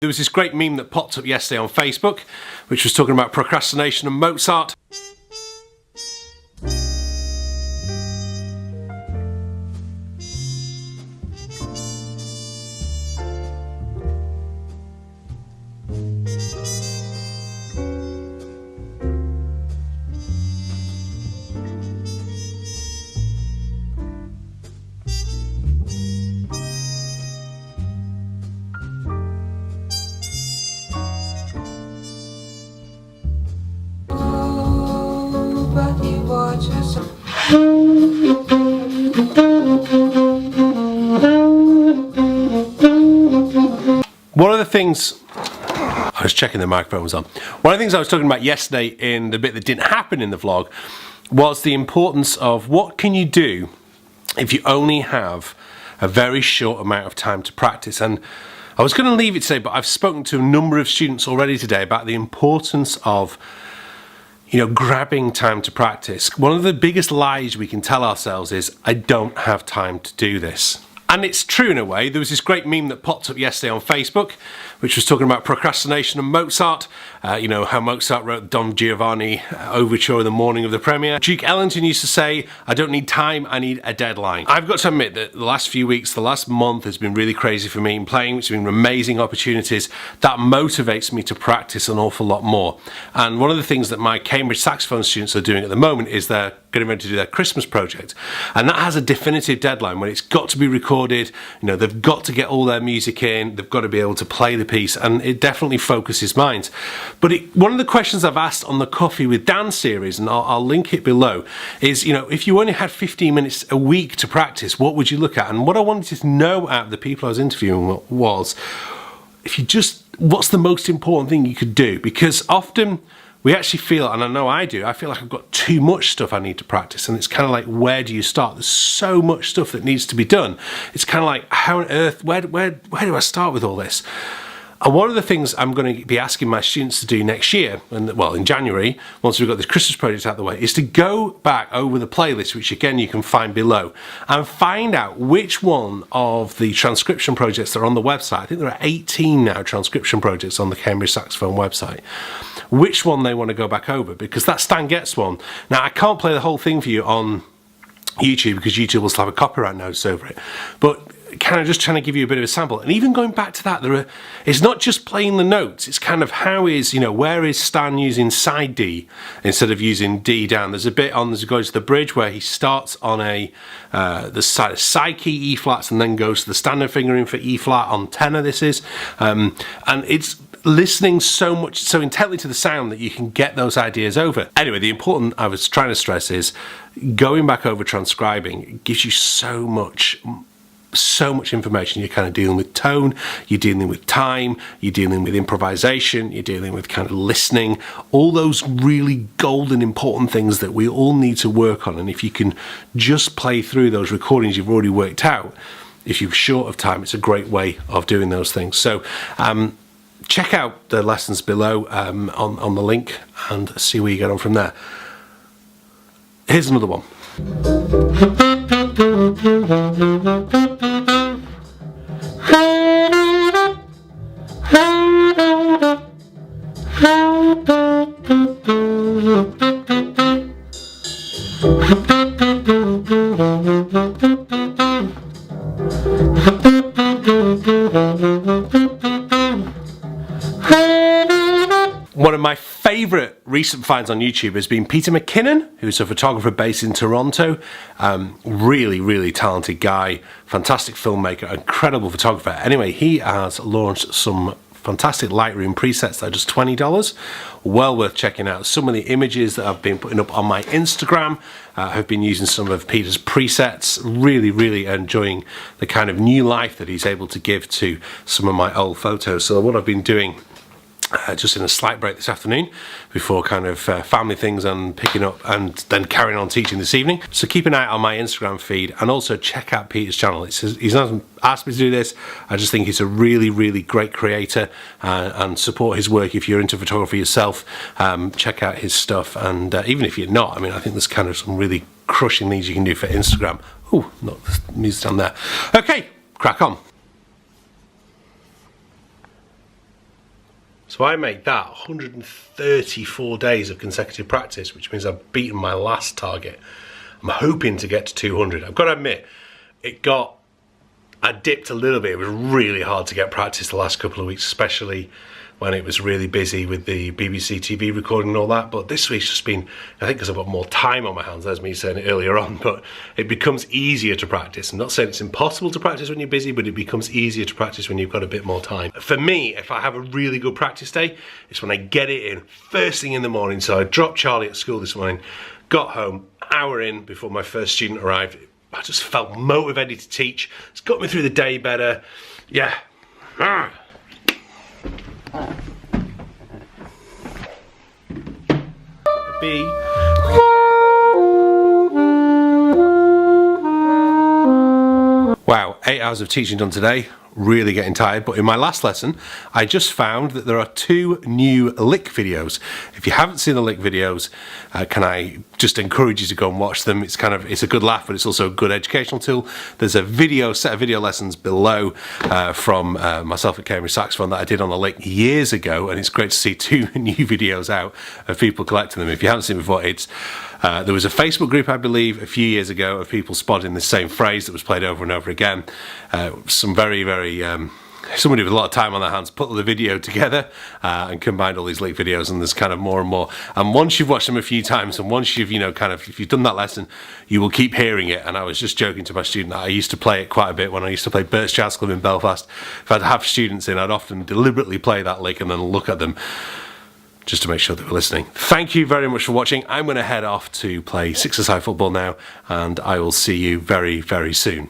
There was this great meme that popped up yesterday on Facebook, which was talking about procrastination and Mozart. One of the things, I was checking the microphone was on. One of the things I was talking about yesterday in the bit that didn't happen in the vlog was the importance of what can you do if you only have a very short amount of time to practice. And I was going to leave it today, but I've spoken to a number of students already today about the importance of grabbing time to practice. One of the biggest lies we can tell ourselves is, I don't have time to do this. And it's true in a way. There was this great meme that popped up yesterday on Facebook, which was talking about procrastination and Mozart. How Mozart wrote Don Giovanni overture in the morning of the premiere. Duke Ellington used to say, I don't need time, I need a deadline. I've got to admit that the last few weeks, the last month has been really crazy for me in playing, which has been amazing opportunities. That motivates me to practice an awful lot more. And one of the things that my Cambridge saxophone students are doing at the moment is they're getting ready to do their Christmas project. And that has a definitive deadline when it's got to be recorded. They've got to get all their music in, they've got to be able to play the piece, and it definitely focuses minds. But one of the questions I've asked on the Coffee with Dan series, and I'll link it below, is, if you only had 15 minutes a week to practice, what would you look at? And what I wanted to know out of the people I was interviewing was, what's the most important thing you could do? Because often we actually feel, and I know I do, I feel like I've got too much stuff I need to practice, and it's kind of like, where do you start? There's so much stuff that needs to be done. It's kind of like, how on earth, where do I start with all this? And one of the things I'm going to be asking my students to do next year, in January, once we've got this Christmas project out of the way, is to go back over the playlist, which again you can find below, and find out which one of the transcription projects that are on the website. I think there are 18 now transcription projects on the Cambridge Saxophone website. Which one they want to go back over, because that Stan Getz one. Now, I can't play the whole thing for you on YouTube because YouTube will slap a copyright notice over it, but kind of just trying to give you a bit of a sample. And even going back to that, it's not just playing the notes, it's kind of where is Stan using side D instead of using D down. There's a bit on, as it goes to the bridge, where he starts on the side key E flats and then goes to the standard fingering for E flat on tenor, this is. And it's listening so intently to the sound that you can get those ideas over. Anyway, the important I was trying to stress is going back over transcribing gives you so much information. You're kind of dealing with tone, you're dealing with time, you're dealing with improvisation, you're dealing with kind of listening, all those really golden important things that we all need to work on. And if you can just play through those recordings you've already worked out, if you're short of time, it's a great way of doing those things. So check out the lessons below on the link and see where you get on from there. Here's another one. One of my favourite recent finds on YouTube has been Peter McKinnon, who's a photographer based in Toronto. Really talented guy, fantastic filmmaker, incredible photographer. Anyway, he has launched some fantastic Lightroom presets that are just $20. Well worth checking out. Some of the images that I've been putting up on my Instagram have been using some of Peter's presets. Really enjoying the kind of new life that he's able to give to some of my old photos. So what I've been doing just in a slight break this afternoon before kind of family things and picking up and then carrying on teaching this evening. So keep an eye on my Instagram feed and also check out Peter's channel. He's not asked me to do this. I just think he's a really great creator and support his work. If you're into photography yourself, check out his stuff. And even if you're not, I mean, I think there's kind of some really crushing things you can do for Instagram. Oh, not the music down there. Okay, crack on. So I make that 134 days of consecutive practice, which means I've beaten my last target. I'm hoping to get to 200. I've got to admit, I dipped a little bit. It was really hard to get practice the last couple of weeks, especially when it was really busy with the BBC TV recording and all that. But this week's just been, I think because I've got more time on my hands, as me saying it earlier on, but it becomes easier to practice. I'm not saying it's impossible to practice when you're busy, but it becomes easier to practice when you've got a bit more time. For me, if I have a really good practice day, it's when I get it in first thing in the morning. So I dropped Charlie at school this morning, got home, hour in before my first student arrived. I just felt motivated to teach. It's got me through the day better. Yeah. B. Wow, 8 hours of teaching done today. Really getting tired, but in my last lesson I just found that there are 2 new lick videos. If you haven't seen the lick videos, can I just encourage you to go and watch them. It's a good laugh, but it's also a good educational tool. There's a set of video lessons below from myself at Cambridge Saxophone that I did on the lick years ago, and it's great to see 2 new videos out of people collecting them. If you haven't seen before, there was a Facebook group, I believe, a few years ago of people spotting the same phrase that was played over and over again. Some somebody with a lot of time on their hands put the video together and combined all these lick videos, and there's kind of more and more. And once you've watched them a few times, and once you've, if you've done that lesson, you will keep hearing it. And I was just joking to my student that I used to play it quite a bit when I used to play Bert's Jazz Club in Belfast. If I'd have students in, I'd often deliberately play that lick and then look at them just to make sure they were listening. Thank you very much for watching. I'm going to head off to play 6-a-side football now, and I will see you very, very soon.